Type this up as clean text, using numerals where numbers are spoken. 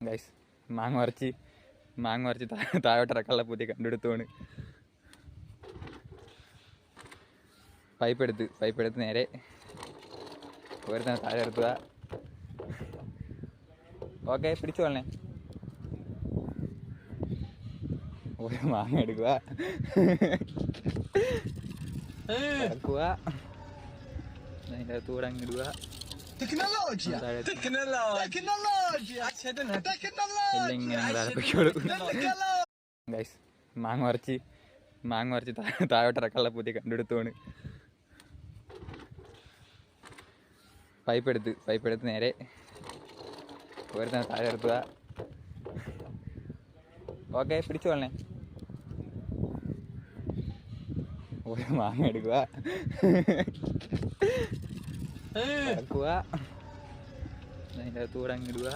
Guys മാങ്ങ മറിച്ച് താഴോട്ടിറക്കാനുള്ള പുതിയ കണ്ടെടുത്തോണ്. പൈപ്പെടുത്ത് നേരെ ഒരുത്തന്നെ താഴെ എടുത്തുക. ഓക്കെ, പിടിച്ചു കൊള്ളണേ. ഒരു മാങ്ങ എടുക്കുക, ഇറക്കുക, അതിൻ്റെ അകത്തൂടെ അങ്ങിടുക. എല്ലാം ഇങ്ങനെ അടപ്പിക്കോളൂ. ഗൈസ് മാങ്ങ മറിച്ച് താഴോട്ടിറക്കാനുള്ള പുതിയ കണ്ടെടുത്തോണ്. പൈപ്പെടുത്ത് നേരെ ഒരുത്തന്നെ താഴെ എടുത്തുക. ഓക്കെ, പിടിച്ചു കൊള്ളണേ. ഒരു മാങ്ങ എടുക്കുക, ഇറക്കുക, അതിൻ്റെ അകത്തൂടെ അങ്ങിടുക.